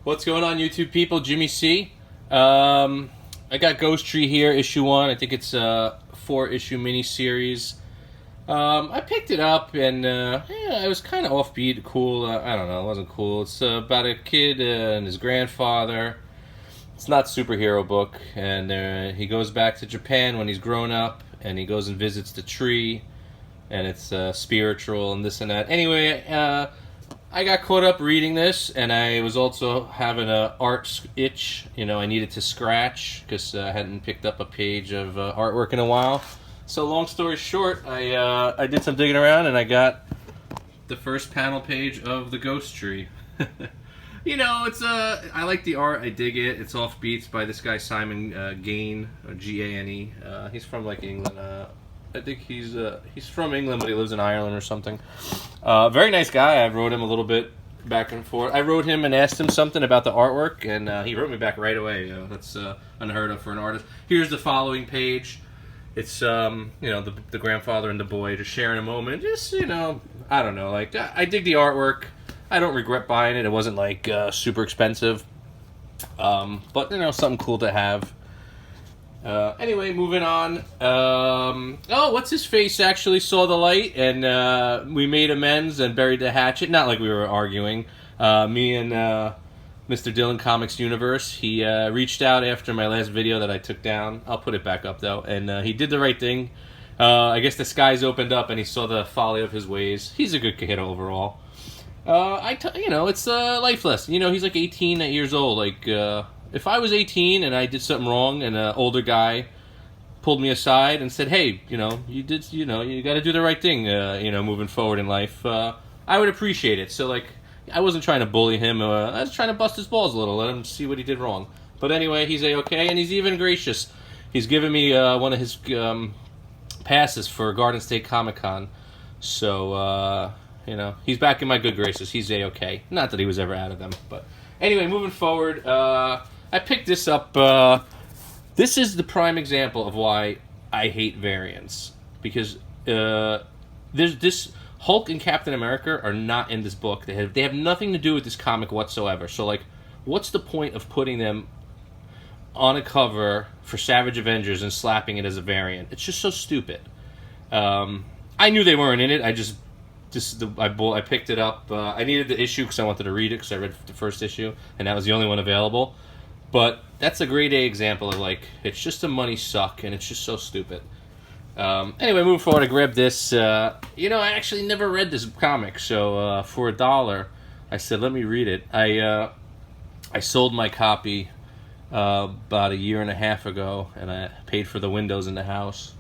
What's going on, YouTube people? Jimmy C. I got Ghost Tree here, issue 1. I think it's a 4-issue miniseries. I picked it up, and it was kind of offbeat, cool. I don't know, it wasn't cool. It's about a kid and his grandfather. It's not a superhero book, and he goes back to Japan when he's grown up, and he goes and visits the tree, and it's spiritual and this and that. Anyway, I got caught up reading this, and I was also having an art itch. You know, I needed to scratch because I hadn't picked up a page of artwork in a while. So long story short, I did some digging around, and I got the first panel page of The Ghost Tree. You know, it's I like the art. I dig it. It's offbeats by this guy Simon Gane, or Gane. He's from like England. I think he's from England, but he lives in Ireland or something. Very nice guy. I wrote him a little bit back and forth. I wrote him and asked him something about the artwork, and he wrote me back right away. That's unheard of for an artist. Here's the following page. It's the grandfather and the boy just sharing a moment. Just I don't know. Like I dig the artwork. I don't regret buying it. It wasn't like super expensive, but something cool to have. Anyway, moving on. What's his face actually saw the light, and we made amends and buried the hatchet. Not like we were arguing. Me and Mr. Dylan Comics Universe. He reached out after my last video that I took down. I'll put it back up though, and he did the right thing. I guess the skies opened up, and he saw the folly of his ways. He's a good kid overall. It's a life lesson. He's like 18 years old. Like, if I was 18 and I did something wrong, and an older guy pulled me aside and said, "Hey, you got to do the right thing. Moving forward in life," I would appreciate it. So, like, I wasn't trying to bully him. I was trying to bust his balls a little, let him see what he did wrong. But anyway, he's A-okay, and he's even gracious. He's given me one of his passes for Garden State Comic Con. So, he's back in my good graces. He's A-okay. Not that he was ever out of them. But anyway, moving forward, I picked this up. This is the prime example of why I hate variants. Because there's this Hulk and Captain America are not in this book. They have nothing to do with this comic whatsoever. So, like, what's the point of putting them on a cover for Savage Avengers and slapping it as a variant? It's just so stupid. I knew they weren't in it. I picked it up. I needed the issue because I wanted to read it because I read the first issue, and that was the only one available. But that's a grade A example of, like, it's just a money suck, and it's just so stupid. Anyway, moving forward, I grabbed this. I actually never read this comic, so for $1, I said, let me read it. I sold my copy about a year and a half ago, and I paid for the windows in the house.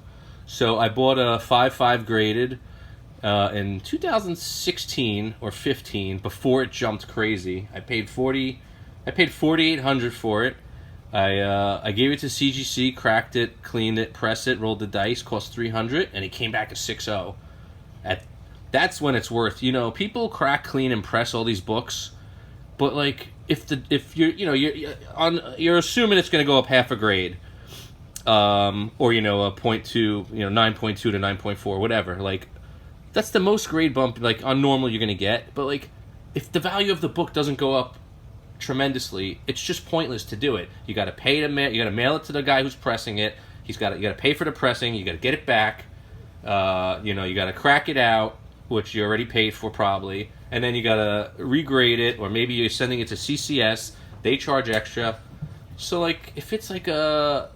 So I bought a 5.5 graded in 2016 or 15, before it jumped crazy. I paid $4,800 for it. I gave it to CGC, cracked it, cleaned it, pressed it, rolled the dice, cost $300, and it came back a 6.0. That's when it's worth. People crack, clean, and press all these books, but like if you're assuming it's going to go up half a grade, or a 0.2, 9.2 to 9.4, whatever. Like, that's the most grade bump like on normal you're going to get. But like, if the value of the book doesn't go up tremendously, it's just pointless to do it. You got to pay to mail. You got to mail it to the guy who's pressing it. You got to pay for the pressing. You got to get it back. You got to crack it out, which you already paid for probably, and then you got to regrade it, or maybe you're sending it to CCS. They charge extra. So like, if it's like a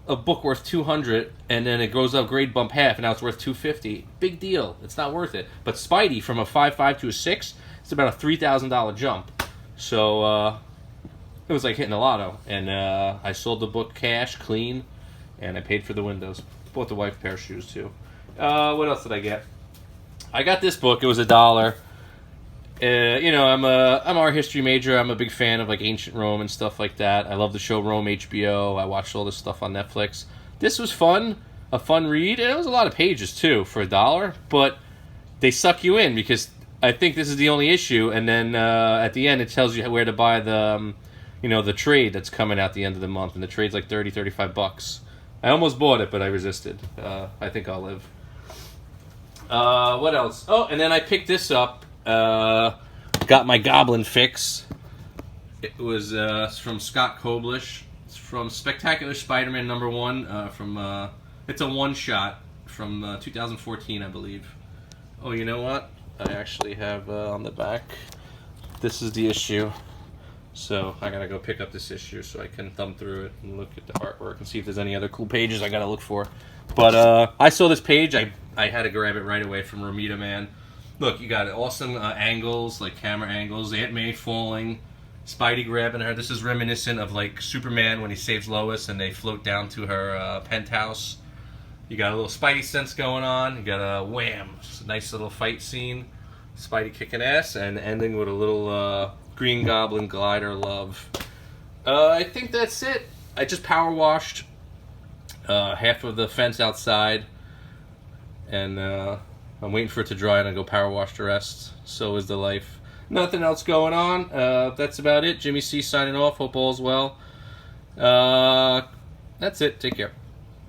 book worth $200 and then it goes up grade bump half and now it's worth $250, big deal. It's not worth it. But Spidey, from a 5.5 to a 6, it's about a $3,000 jump. So it was like hitting the lotto. And I sold the book cash, clean, and I paid for the windows. Bought the wife a pair of shoes too. What else did I get? I got this book. It was $1. I'm an art history major. I'm a big fan of like ancient Rome and stuff like that. I love the show Rome HBO. I watched all this stuff on Netflix. This was fun, a fun read, and it was a lot of pages too for $1. But they suck you in because I think this is the only issue, and then at the end it tells you where to buy the the trade that's coming out the end of the month, and the trade's like $35. I almost bought it, but I resisted. I think I'll live. What else? Oh, and then I picked this up. Got my Goblin fix. It was from Scott Koblish. It's from Spectacular Spider-Man #1. It's a one-shot from 2014, I believe. Oh, you know what? I actually have on the back. This is the issue. So I gotta go pick up this issue so I can thumb through it and look at the artwork and see if there's any other cool pages I gotta look for. But I saw this page. I had to grab it right away from Romita Man. Look, you got awesome angles, like camera angles. Aunt May falling, Spidey grabbing her. This is reminiscent of like Superman when he saves Lois and they float down to her penthouse. You got a little Spidey sense going on. You got a wham, just a nice little fight scene. Spidey kicking ass and ending with a little Green Goblin glider love. I think that's it. I just power washed half of the fence outside, and I'm waiting for it to dry and I'll go power wash the rest. So is the life. Nothing else going on. That's about it. Jimmy C signing off. Hope all's well. That's it. Take care.